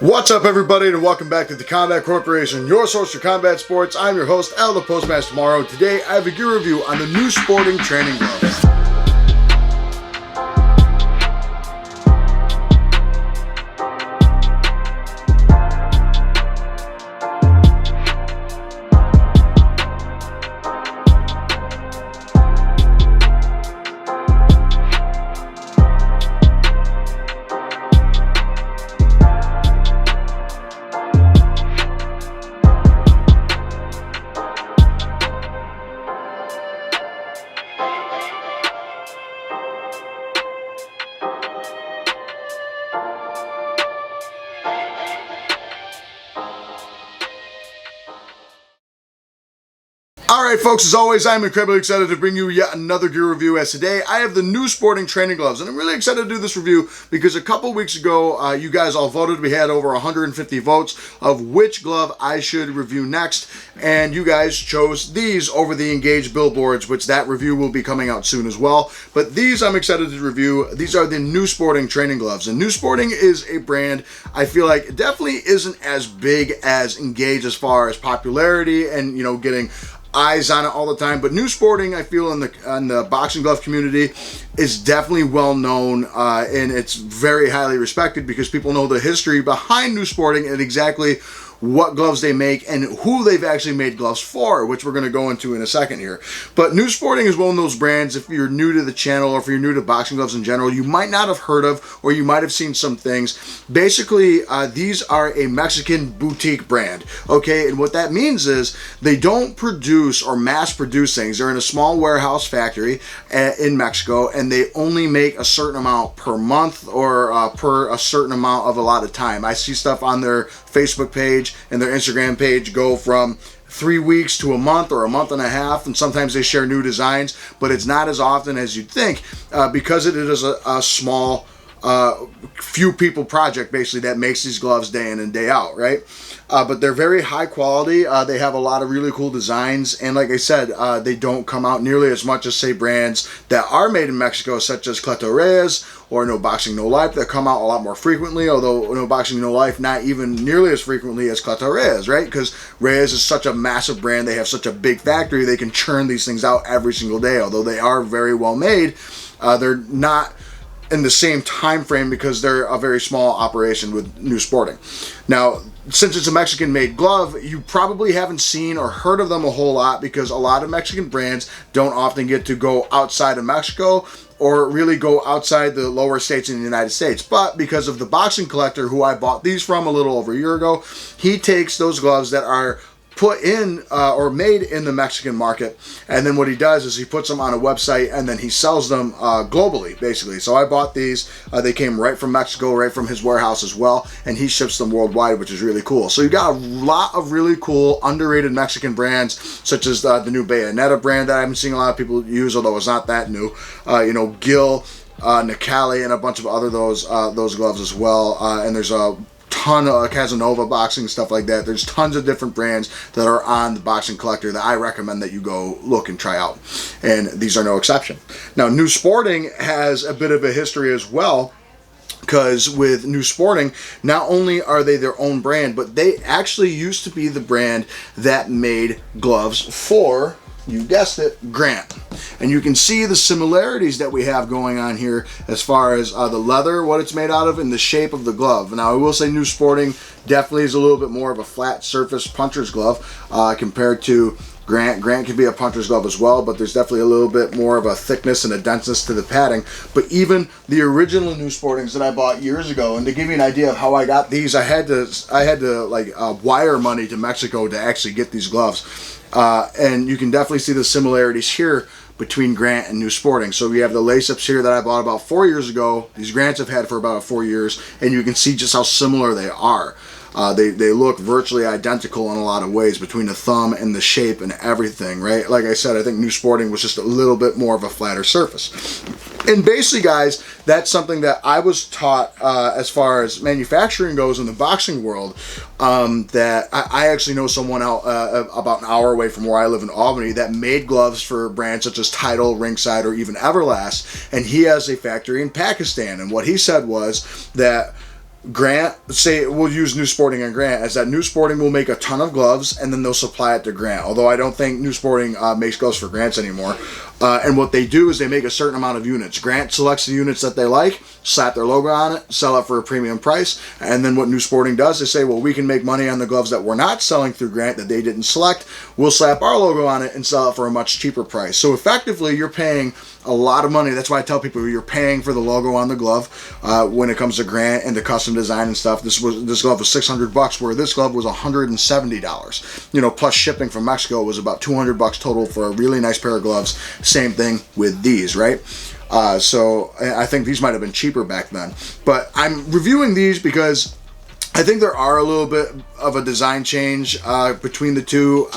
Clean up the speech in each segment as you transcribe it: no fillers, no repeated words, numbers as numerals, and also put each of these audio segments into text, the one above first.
What's up, everybody, and welcome back to the Combat Corporation, your source for combat sports. I'm your host, Al the Postmaster Morrow. Today, I have a gear review on the new sporting training gloves. Alright folks, as always, I'm incredibly excited to bring you yet another gear review, as today I have the new sporting training gloves, and I'm really excited to do this review because a couple weeks ago you guys all voted. We had over 150 votes of which glove I should review next, and you guys chose these over the Engage billboards, which that review will be coming out soon as well. But these I'm excited to review. These are the new sporting training gloves, and New Sporting is a brand I feel like definitely isn't as big as Engage as far as popularity and, you know, getting eyes on it all the time, but New Sporting, I feel, in the boxing glove community is definitely well known, and it's very highly respected because people know the history behind New Sporting and exactly what gloves they make and who they've actually made gloves for, which we're going to go into in a second here. But New Sporting is one of those brands, if you're new to the channel or if you're new to boxing gloves in general, you might not have heard of, or you might have seen some things. Basically, these are a Mexican boutique brand, okay? And what that means is they don't produce or mass produce things. They're in a small warehouse factory in Mexico, and they only make a certain amount per month or per a certain amount of a lot of time. I see stuff on their Facebook page and their Instagram page go from 3 weeks to a month or a month and a half, and sometimes they share new designs, but it's not as often as you'd think because it is a small few people project basically that makes these gloves day in and day out, right? But they're very high quality. They have a lot of really cool designs, and like I said, they don't come out nearly as much as, say, brands that are made in Mexico, such as Cleto Reyes or No Boxing No Life, that come out a lot more frequently, although No Boxing No Life not even nearly as frequently as Cleto Reyes, right? Because Reyes is such a massive brand, they have such a big factory, they can churn these things out every single day. Although they are very well made, they're not in the same time frame because they're a very small operation with New Sporting. Now, since it's a Mexican-made glove, you probably haven't seen or heard of them a whole lot because a lot of Mexican brands don't often get to go outside of Mexico or really go outside the lower states in the United States. But because of the boxing collector who I bought these from a little over a year ago, he takes those gloves that are put in or made in the Mexican market, and then what he does is he puts them on a website and then he sells them globally, basically. So I bought these. They came right from Mexico, right from his warehouse as well, and he ships them worldwide, which is really cool. So you got a lot of really cool underrated Mexican brands, such as the new Bayonetta brand that I've been seeing a lot of people use, although it's not that new. You know, Gil, Nicali, and a bunch of other those gloves as well. And there's a ton of Casanova boxing, stuff like that. There's tons of different brands that are on the Boxing Collector that I recommend that you go look and try out, and these are no exception. Now, New Sporting has a bit of a history as well, because with New Sporting, not only are they their own brand, but they actually used to be the brand that made gloves for, you guessed it, Grant. And you can see the similarities that we have going on here as far as the leather, what it's made out of, and the shape of the glove. Now, I will say New Sporting definitely is a little bit more of a flat surface puncher's glove compared to Grant. Grant can be a puncher's glove as well, but there's definitely a little bit more of a thickness and a denseness to the padding. But even the original New Sportings that I bought years ago, and to give you an idea of how I got these, I had to like wire money to Mexico to actually get these gloves. And you can definitely see the similarities here between Grant and New Sporting. So we have the lace-ups here that I bought about 4 years ago. These Grants I've had for about 4 years, and you can see just how similar they are. They look virtually identical in a lot of ways between the thumb and the shape and everything, right? Like I said, I think New Sporting was just a little bit more of a flatter surface. And basically, guys, that's something that I was taught as far as manufacturing goes in the boxing world, that I actually know someone out about an hour away from where I live in Albany that made gloves for brands such as Tidal, Ringside, or even Everlast, and he has a factory in Pakistan. And what he said was that Grant, say we'll use New Sporting and Grant, as that New Sporting will make a ton of gloves and then they'll supply it to Grant. Although I don't think New Sporting makes gloves for Grants anymore. And what they do is they make a certain amount of units. Grant selects the units that they like, slap their logo on it, sell it for a premium price, and then what New Sporting does is say, well, we can make money on the gloves that we're not selling through Grant that they didn't select. We'll slap our logo on it and sell it for a much cheaper price. So effectively, you're paying a lot of money. That's why I tell people you're paying for the logo on the glove when it comes to Grant and the custom design and stuff. This glove was $600, where this glove was $170. You know, plus shipping from Mexico was about $200 total for a really nice pair of gloves. Same thing with these, right? So I think these might have been cheaper back then. But I'm reviewing these because I think there are a little bit of a design change between the two.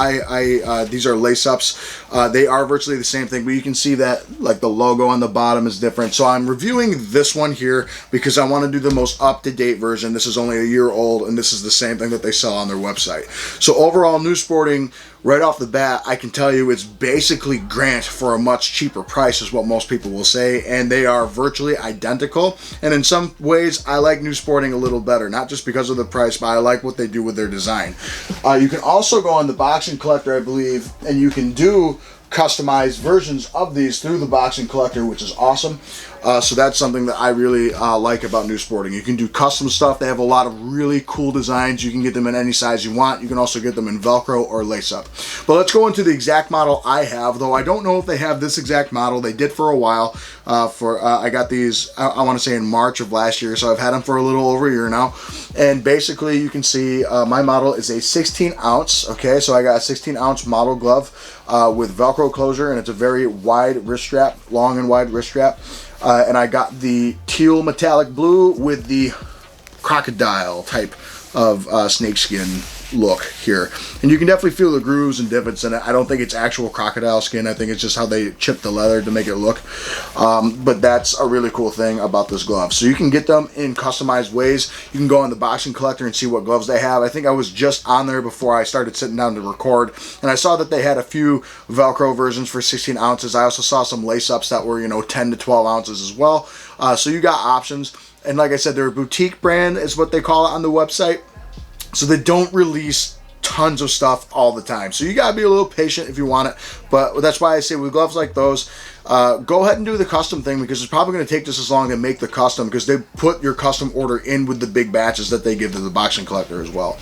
These are lace-ups. They are virtually the same thing, but you can see that like the logo on the bottom is different. So I'm reviewing this one here because I want to do the most up-to-date version. This is only a year old, and this is the same thing that they sell on their website. So overall, New Sporting, right off the bat, I can tell you it's basically Grant for a much cheaper price is what most people will say, and they are virtually identical. And in some ways, I like New Sporting a little better, not just because of the price, but I like what they do with their design. You can also go on the Boxing Collector, I believe, and you can do customized versions of these through the Boxing Collector, which is awesome. So that's something that I really like about New Sporting. You can do custom stuff. They have a lot of really cool designs. You can get them in any size you want. You can also get them in Velcro or lace-up. But let's go into the exact model I have, though I don't know if they have this exact model. They did for a while. I got these, I want to say in March of last year, so I've had them for a little over a year now. And basically, you can see my model is a 16 ounce, okay? So I got a 16 ounce model glove with Velcro closure, and it's a very wide wrist strap, long and wide wrist strap. And I got the teal metallic blue with the crocodile type of snakeskin look here. And you can definitely feel the grooves and divots in it. I don't think it's actual crocodile skin. I think it's just how they chip the leather to make it look. But that's a really cool thing about this glove. So you can get them in customized ways. You can go on the Boxing Collector and see what gloves they have. I think I was just on there before I started sitting down to record, and I saw that they had a few Velcro versions for 16 ounces. I also saw some lace-ups that were, 10 to 12 ounces as well. So you got options. And like I said, they're a boutique brand is what they call it on the website. So they don't release tons of stuff all the time. So you got to be a little patient if you want it. But that's why I say with gloves like those, go ahead and do the custom thing, because it's probably going to take just as long to make the custom, because they put your custom order in with the big batches that they give to the Boxing Collector as well.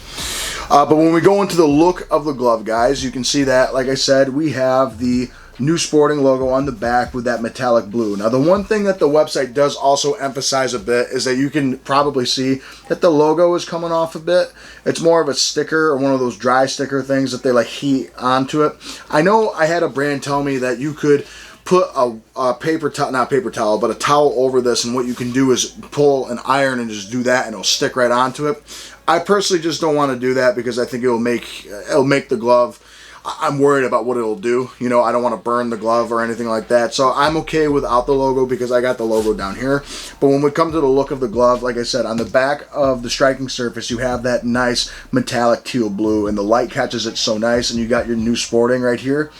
But when we go into the look of the glove, guys, you can see that, like I said, we have the New Sporting logo on the back with that metallic blue. Now, the one thing that the website does also emphasize a bit is that you can probably see that the logo is coming off a bit. It's more of a sticker, or one of those dry sticker things that they like heat onto it. I know I had a brand tell me that you could put a paper towel, not paper towel, but a towel over this, and what you can do is pull an iron and just do that, and it'll stick right onto it. I personally just don't want to do that because I think it'll make the glove, I'm worried about what it'll do. I don't want to burn the glove or anything like that. So I'm okay without the logo because I got the logo down here. But when we come to the look of the glove, like I said, on the back of the striking surface, you have that nice metallic teal blue, and the light catches it so nice. And you got your New Sporting right here,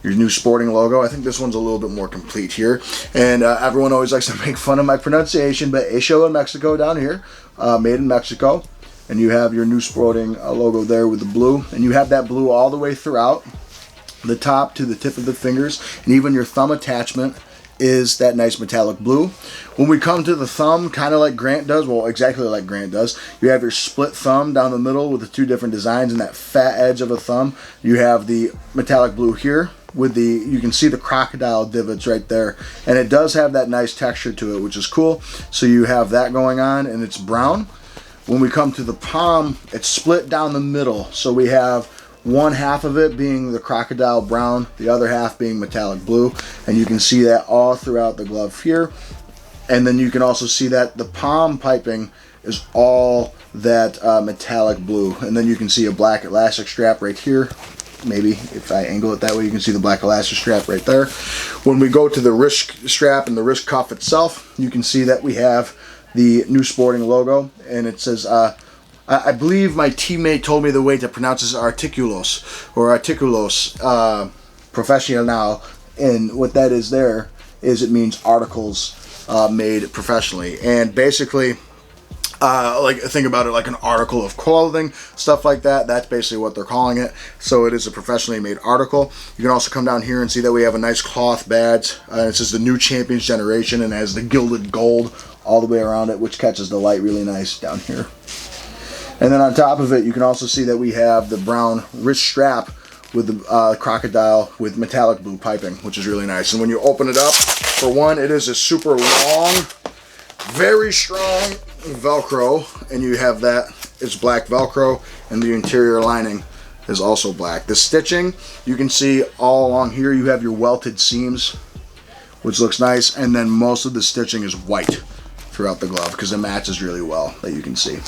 your New Sporting logo. I think this one's a little bit more complete here. And everyone always likes to make fun of my pronunciation, but Hecho in Mexico down here, made in Mexico. And you have your New Sporting logo there with the blue. And you have that blue all the way throughout, the top to the tip of the fingers. And even your thumb attachment is that nice metallic blue. When we come to the thumb, kind of like Grant does, well, exactly like Grant does, you have your split thumb down the middle with the two different designs and that fat edge of a thumb. You have the metallic blue here with you can see the crocodile divots right there. And it does have that nice texture to it, which is cool. So you have that going on, and it's brown. When we come to the palm, it's split down the middle. So we have one half of it being the crocodile brown, the other half being metallic blue. And you can see that all throughout the glove here. And then you can also see that the palm piping is all that metallic blue. And then you can see a black elastic strap right here. Maybe if I angle it that way, you can see the black elastic strap right there. When we go to the wrist strap and the wrist cuff itself, you can see that we have the New Sporting logo, and it says, I believe my teammate told me the way to pronounce this, articulos, or articulos professional, and what that is there is it means articles made professionally. And basically, like think about it like an article of clothing, stuff like that. That's basically what they're calling it. So it is a professionally made article. You can also come down here and see that we have a nice cloth badge. It says the new Champions Generation and has the gilded gold all the way around it, which catches the light really nice down here. And then on top of it, you can also see that we have the brown wrist strap with the crocodile with metallic blue piping, which is really nice. And when you open it up, for one, it is a super long, very strong Velcro, and you have that, it's black Velcro, and the interior lining is also black. The stitching, you can see all along here, you have your welted seams, which looks nice, and then most of the stitching is white throughout the glove because it matches really well, that you can see.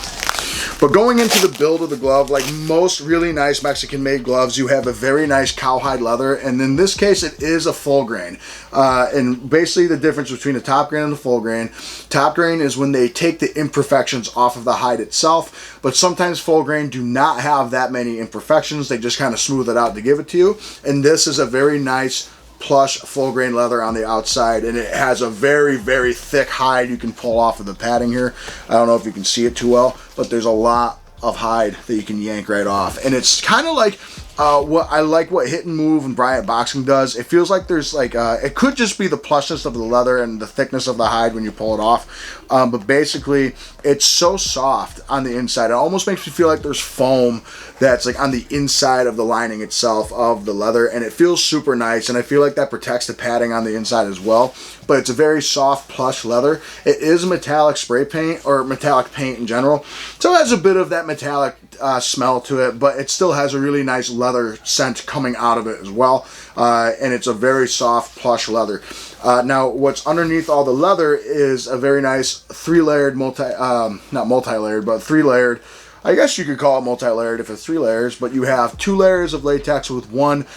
But going into the build of the glove, like most really nice Mexican-made gloves, you have a very nice cowhide leather, and in this case, it is a full grain. And basically the difference between a top grain and a full grain, top grain is when they take the imperfections off of the hide itself, but sometimes full grain do not have that many imperfections. They just kind of smooth it out to give it to you. And this is a very nice plush full grain leather on the outside, and it has a very, very thick hide you can pull off of the padding here. I don't know if you can see it too well, but there's a lot of hide that you can yank right off, and it's kind of like what Hit and Move and Bryant Boxing does. It feels like there's like it could just be the plushness of the leather and the thickness of the hide when you pull it off, but basically it's so soft on the inside. It almost makes me feel like there's foam that's like on the inside of the lining itself of the leather, and it feels super nice, and I feel like that protects the padding on the inside as well. But it's a very soft plush leather. It is metallic spray paint, or metallic paint in general, so it has a bit of that metallic smell to it, but it still has a really nice leather scent coming out of it as well, and it's a very soft plush leather. Now what's underneath all the leather is a very nice three-layered not multi-layered, but three-layered, I guess you could call it multi-layered if it's 3 layers, but you have 2 layers of latex with 1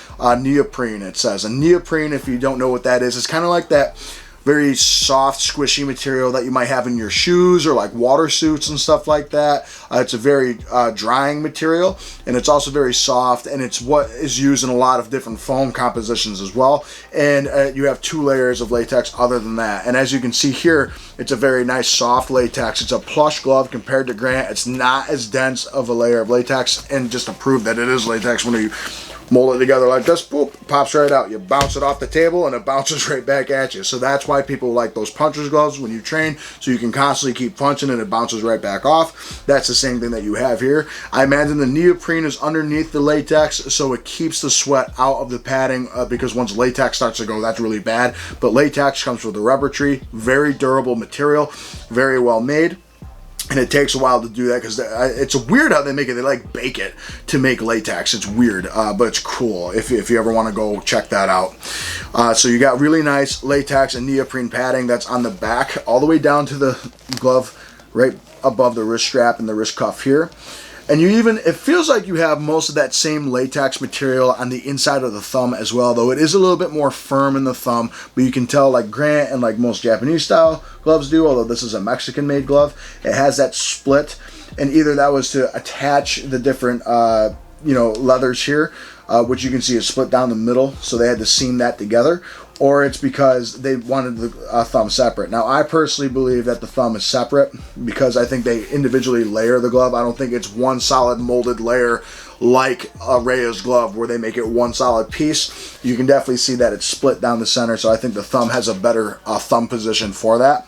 neoprene, it says. And neoprene, if you don't know what that is, it's kind of like that very soft, squishy material that you might have in your shoes or like water suits and stuff like that. It's a very drying material, and it's also very soft, and it's what is used in a lot of different foam compositions as well. And you have 2 layers of latex other than that. And as you can see here, it's a very nice soft latex. It's a plush glove compared to Grant. It's not as dense of a layer of latex, and just to prove that it is latex, when you mold it together like this, boop, pops right out. You bounce it off the table and it bounces right back at you. So that's why people like those puncher's gloves when you train, so you can constantly keep punching and it bounces right back off. That's the same thing that you have here. I imagine the neoprene is underneath the latex, so it keeps the sweat out of the padding, because once latex starts to go, that's really bad. But latex comes with a rubber tree, very durable material, very well made. And it takes a while to do that because it's weird how they make it. They like bake it to make latex. It's weird, but it's cool if you ever want to go check that out. So you got really nice latex and neoprene padding that's on the back all the way down to the glove, right above the wrist strap and the wrist cuff here. And it feels like you have most of that same latex material on the inside of the thumb as well, though it is a little bit more firm in the thumb, but you can tell, like Grant and like most Japanese style gloves do, although this is a Mexican made glove, it has that split, and either that was to attach the different leathers here, which you can see is split down the middle, so they had to seam that together, or it's because they wanted the thumb separate. Now, I personally believe that the thumb is separate because I think they individually layer the glove. I don't think it's one solid molded layer like a Reyes glove where they make it one solid piece. You can definitely see that it's split down the center, so I think the thumb has a better thumb position for that.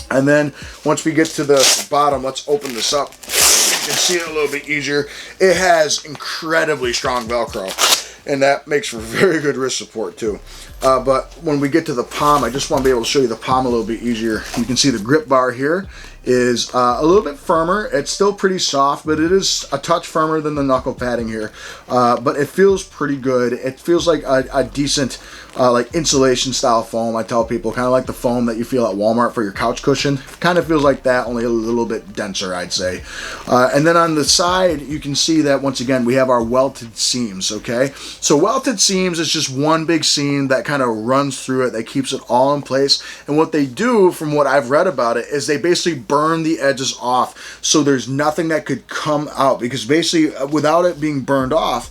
And then once we get to the bottom, let's open this up. You can see it a little bit easier. It has incredibly strong Velcro, and that makes for very good wrist support too. But when we get to the palm, I just want to be able to show you the palm a little bit easier. You can see the grip bar here is a little bit firmer. It's still pretty soft, but it is a touch firmer than the knuckle padding here. But it feels pretty good. It feels like a decent like insulation style foam. I tell people, kind of like the foam that you feel at Walmart for your couch cushion. It kind of feels like that, only a little bit denser, I'd say. And then on the side, you can see that once again we have our welted seams. Okay, so welted seams is just one big seam that kind of runs through it, that keeps it all in place. And what they do, from what I've read about it, is they basically burn the edges off, so there's nothing that could come out, because basically without it being burned off,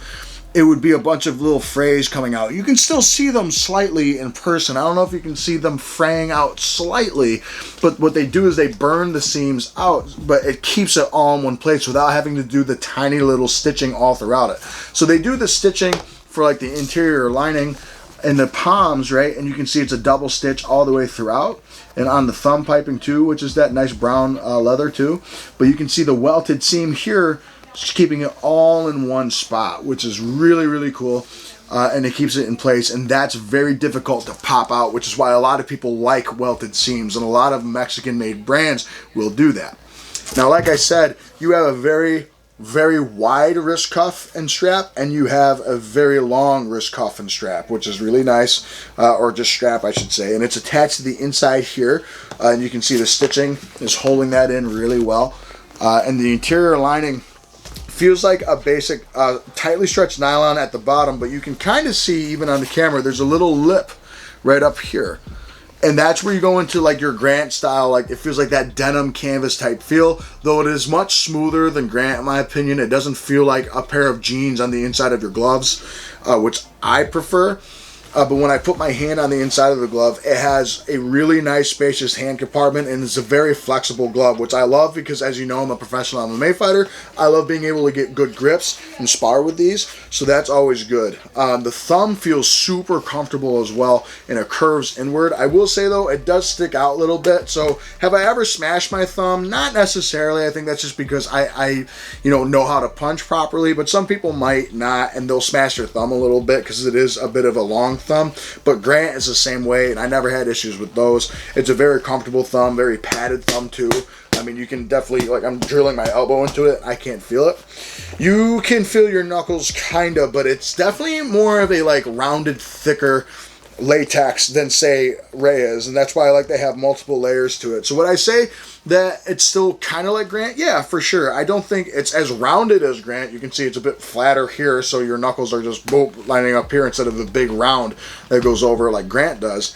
it would be a bunch of little frays coming out. You can still see them slightly in person. I don't know if you can see them fraying out slightly, but what they do is they burn the seams out, but it keeps it all in one place without having to do the tiny little stitching all throughout it. So they do the stitching for like the interior lining and the palms, right? And you can see it's a double stitch all the way throughout, and on the thumb piping too, which is that nice brown leather too. But you can see the welted seam here, just keeping it all in one spot, which is really, really cool. And it keeps it in place, and that's very difficult to pop out, which is why a lot of people like welted seams, and a lot of Mexican-made brands will do that. Now, like I said, you have a very, very wide wrist cuff and strap, and you have a very long wrist cuff and strap, which is really nice, or just strap, I should say. And it's attached to the inside here, and you can see the stitching is holding that in really well. And the interior lining feels like a basic tightly stretched nylon at the bottom, but you can kind of see even on the camera there's a little lip right up here, and that's where you go into like your Grant style. Like, it feels like that denim canvas type feel, though it is much smoother than Grant in my opinion. It doesn't feel like a pair of jeans on the inside of your gloves, which I prefer. But when I put my hand on the inside of the glove, it has a really nice spacious hand compartment, and it's a very flexible glove, which I love because, as you know, I'm a professional MMA fighter. I love being able to get good grips and spar with these, so that's always good. The thumb feels super comfortable as well, and it curves inward. I will say, though, it does stick out a little bit. So have I ever smashed my thumb? Not necessarily. I think that's just because I know how to punch properly, but some people might not, and they'll smash their thumb a little bit because it is a bit of a long thumb. But Grant is the same way, and I never had issues with those. It's a very comfortable thumb, very padded thumb too. I mean, you can definitely, like, I'm drilling my elbow into it, I can't feel it. You can feel your knuckles kinda, but it's definitely more of a like rounded, thicker latex than, say, Ray is, and that's why I like to have multiple layers to it. So would I say that it's still kind of like Grant? Yeah, for sure. I don't think it's as rounded as Grant. You can see it's a bit flatter here, so your knuckles are just boop, lining up here instead of the big round that goes over like Grant does.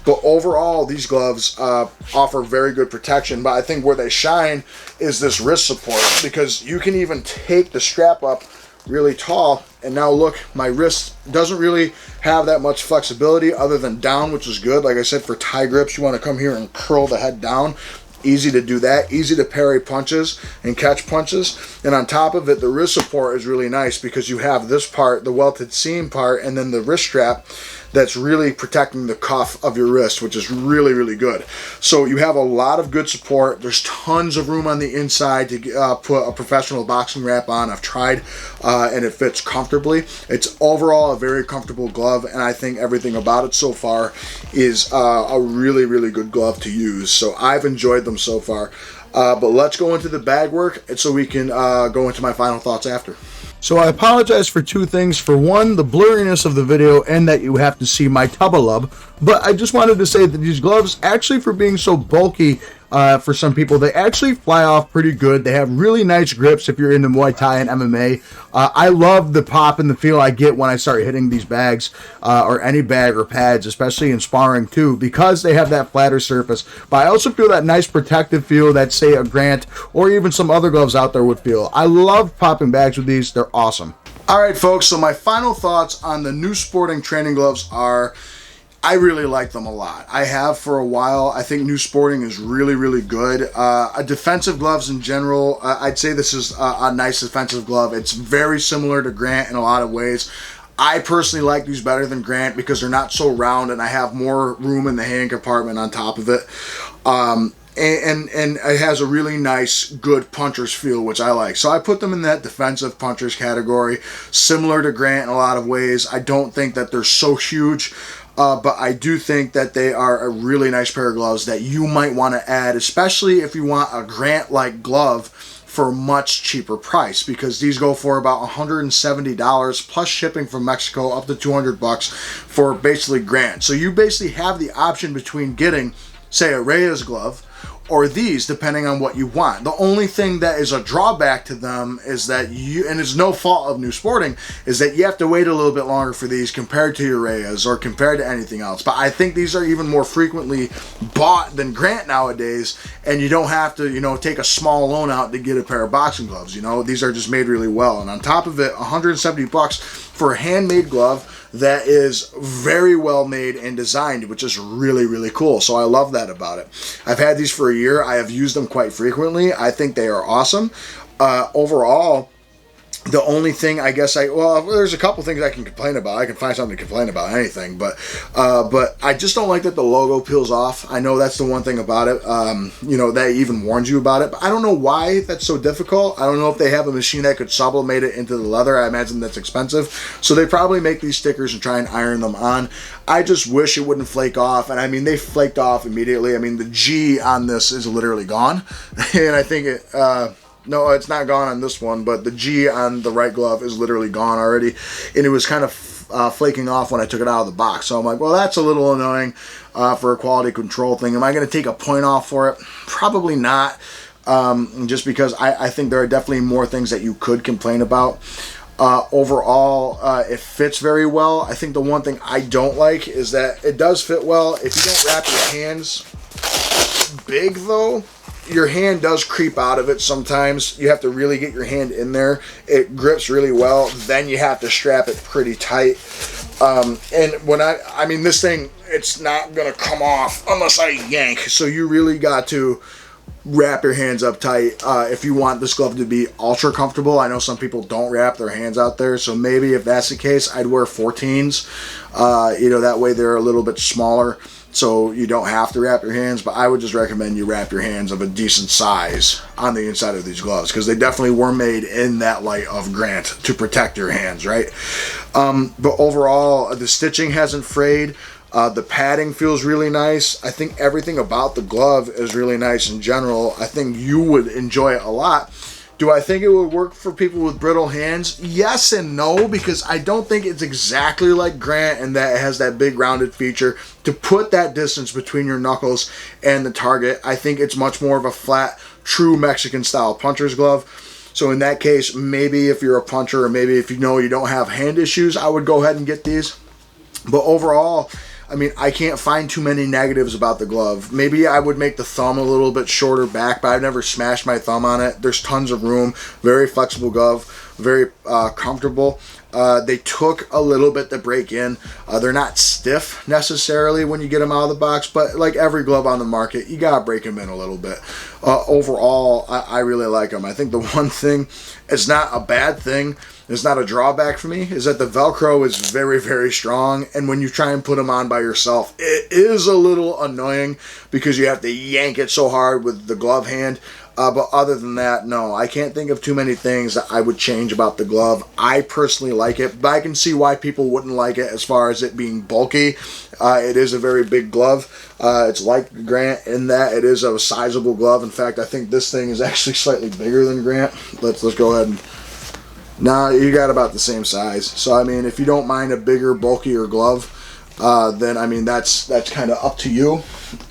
But overall, these gloves offer very good protection, but I think where they shine is this wrist support, because you can even take the strap up really tall, and now look, my wrist doesn't really have that much flexibility other than down, which is good. Like I said, for tie grips, you want to come here and curl the head down. Easy to do that, easy to parry punches and catch punches. And on top of it, the wrist support is really nice because you have this part, the welted seam part, and then the wrist strap that's really protecting the cuff of your wrist, which is really, really good. So you have a lot of good support. There's tons of room on the inside to put a professional boxing wrap on. I've tried, and it fits comfortably. It's overall a very comfortable glove, and I think everything about it so far is a really, really good glove to use. So I've enjoyed them so far. But let's go into the bag work, and so we can go into my final thoughts after. So I apologize for two things. For one, the blurriness of the video and that you have to see my tubba-lub. But I just wanted to say that these gloves, actually, for being so bulky, for some people, they actually fly off pretty good. They have really nice grips if you're into Muay Thai and MMA. I love the pop and the feel I get when I start hitting these bags, or any bag or pads, especially in sparring too, because they have that flatter surface. But I also feel that nice protective feel that, say, a Grant or even some other gloves out there would feel. I love popping bags with these. They're awesome. All right, folks, so my final thoughts on the new sporting training gloves are, I really like them a lot. I have for a while. I think New Sporting is really, really good. Defensive gloves in general, I'd say this is a nice defensive glove. It's very similar to Grant in a lot of ways. I personally like these better than Grant because they're not so round, and I have more room in the hand compartment on top of it. And it has a really nice, good puncher's feel, which I like. So I put them in that defensive puncher's category, similar to Grant in a lot of ways. I don't think that they're so huge, but I do think that they are a really nice pair of gloves that you might want to add, especially if you want a Grant-like glove for a much cheaper price, because these go for about $170 plus shipping from Mexico, up to $200 for basically Grant. So you basically have the option between getting say a Reyes glove, or these, depending on what you want. The only thing that is a drawback to them is that you, and it's no fault of New Sporting, is that you have to wait a little bit longer for these compared to your Reyes or compared to anything else. But I think these are even more frequently bought than Grant nowadays, and you don't have to, you know, take a small loan out to get a pair of boxing gloves. You know, these are just made really well. And on top of it, $170 for a handmade glove that is very well made and designed, which is really, really cool. So I love that about it. I've had these for a year. I have used them quite frequently. I think they are awesome. Overall, the only thing I guess well, there's a couple things I can complain about. I can find something to complain about, anything, but I just don't like that the logo peels off. I know that's the one thing about it. You know, that even warns you about it, but I don't know why that's so difficult. I don't know if they have a machine that could sublimate it into the leather. I imagine that's expensive, so they probably make these stickers and try and iron them on. I just wish it wouldn't flake off, and I mean, they flaked off immediately. I mean, the G on this is literally gone, and I think it no, it's not gone on this one, but the G on the right glove is literally gone already, and it was kind of flaking off when I took it out of the box. So I'm like, well, that's a little annoying for a quality control thing. Am I going to take a point off for it? Probably not, just because I think there are definitely more things that you could complain about. Overall, it fits very well. I think the one thing I don't like is that it does fit well. If you don't wrap your hands big, though, your hand does creep out of it sometimes. You have to really get your hand in there. It grips really well. Then you have to strap it pretty tight. And when I mean, this thing, it's not going to come off unless I yank. So you really got to wrap your hands up tight if you want this glove to be ultra comfortable. I know some people don't wrap their hands out there, so maybe if that's the case, I'd wear 14s. You know, that way they're a little bit smaller, so you don't have to wrap your hands. But I would just recommend you wrap your hands of a decent size on the inside of these gloves, because they definitely were made in that light of Grant to protect your hands, right? But overall, the stitching hasn't frayed. The padding feels really nice. I think everything about the glove is really nice in general. I think you would enjoy it a lot. Do I think it would work for people with brittle hands? Yes and no, because I don't think it's exactly like Grant in that it has that big rounded feature to put that distance between your knuckles and the target. I think it's much more of a flat, true Mexican style puncher's glove. So in that case, maybe if you're a puncher, or maybe if you know you don't have hand issues, I would go ahead and get these. But overall, I mean, I can't find too many negatives about the glove. Maybe I would make the thumb a little bit shorter back, but I've never smashed my thumb on it. There's tons of room. Very flexible glove. Very comfortable. They took a little bit to break in. They're not stiff necessarily when you get them out of the box, but like every glove on the market, you gotta break them in a little bit. Overall, I really like them. I think the one thing, it's not a bad thing, it's not a drawback for me, is that the Velcro is very, very strong, and when you try and put them on by yourself, it is a little annoying because you have to yank it so hard with the glove hand. But other than that, no, I can't think of too many things that I would change about the glove. I personally like it, but I can see why people wouldn't like it as far as it being bulky. It is a very big glove. It's like Grant in that it is a sizable glove. In fact, I think this thing is actually slightly bigger than Grant. Let's go ahead and... Nah, you got about the same size. So, I mean, if you don't mind a bigger, bulkier glove, then, I mean, that's kind of up to you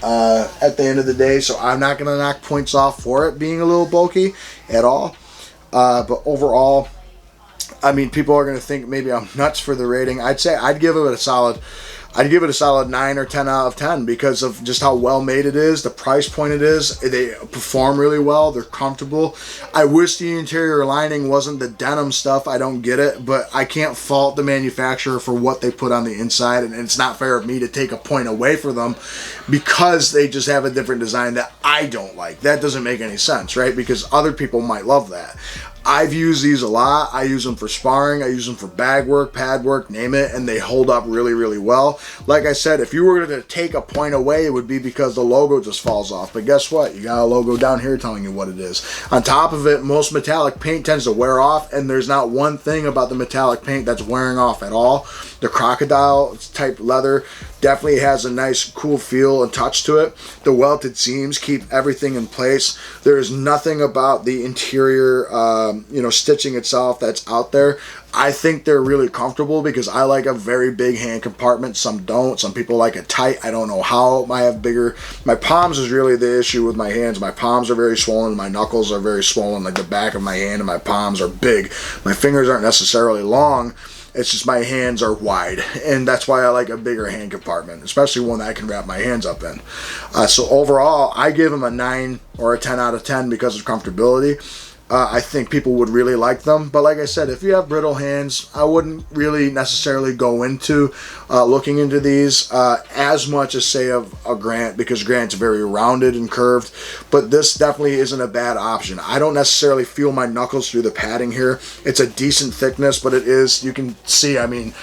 at the end of the day. So I'm not going to knock points off for it being a little bulky at all. But overall, I mean, people are going to think maybe I'm nuts for the rating. I'd say I'd give it a solid 9 or 10 out of 10 because of just how well made it is, the price point it is. They perform really well. They're comfortable. I wish the interior lining wasn't the denim stuff. I don't get it, but I can't fault the manufacturer for what they put on the inside, and it's not fair of me to take a point away for them because they just have a different design that I don't like. That doesn't make any sense, right? Because other people might love that. I've used these a lot. I use them for sparring. I use them for bag work, pad work, name it, and they hold up really, really well. Like I said, if you were to take a point away, it would be because the logo just falls off. But guess what? You got a logo down here telling you what it is. On top of it, most metallic paint tends to wear off, and there's not one thing about the metallic paint that's wearing off at all. The crocodile type leather Definitely has a nice, cool feel and touch to it. The welted seams keep everything in place. There is nothing about the interior, stitching itself that's out there. I think they're really comfortable because I like a very big hand compartment. Some don't. Some people like it tight. I don't know how. I have bigger. My palms is really the issue with my hands. My palms are very swollen. My knuckles are very swollen. Like the back of my hand and my palms are big. My fingers aren't necessarily long. It's just my hands are wide, and that's why I like a bigger hand compartment, especially one that I can wrap my hands up in. So overall, I give them a 9 or a 10 out of 10 because of comfortability. I think people would really like them, but like I said, if you have brittle hands, I wouldn't really necessarily go into looking into these as much as, say, of a Grant, because Grant's very rounded and curved, but this definitely isn't a bad option. I don't necessarily feel my knuckles through the padding here. It's a decent thickness, but it is, you can see, I mean,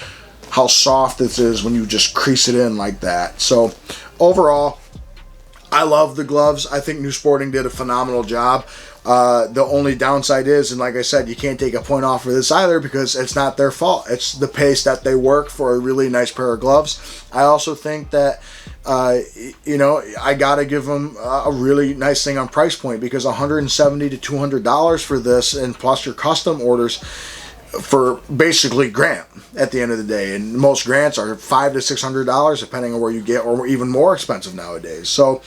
how soft this is when you just crease it in like that. So overall, I love the gloves. I think New Sporting did a phenomenal job. The only downside is, and like I said, you can't take a point off for this either because it's not their fault. It's the pace that they work for a really nice pair of gloves. I also think that, I got to give them a really nice thing on price point, because $170 to $200 for this, and plus your custom orders for basically Grant at the end of the day. And most Grants are $500 to $600 depending on where you get, or even more expensive nowadays. So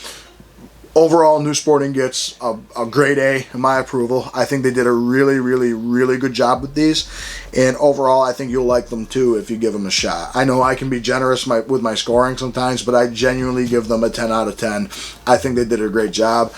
overall, New Sporting gets a grade A in my approval. I think they did a really, really, really good job with these. And overall, I think you'll like them too if you give them a shot. I know I can be generous with my scoring sometimes, but I genuinely give them a 10 out of 10. I think they did a great job.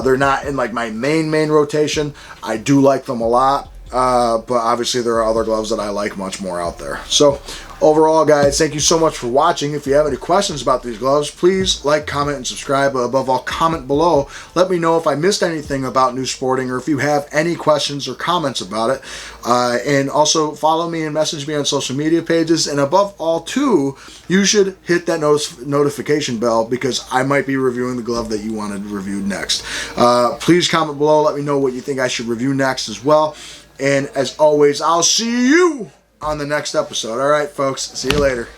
They're not in like my main rotation. I do like them a lot. But obviously there are other gloves that I like much more out there. So overall, guys, thank you so much for watching. If you have any questions about these gloves, please like, comment, and subscribe. But above all, comment below. Let me know if I missed anything about New Sporting, or if you have any questions or comments about it. And also follow me and message me on social media pages. And above all, too, you should hit that notification bell, because I might be reviewing the glove that you wanted reviewed next. Please comment below. Let me know what you think I should review next as well. And as always, I'll see you on the next episode. All right, folks. See you later.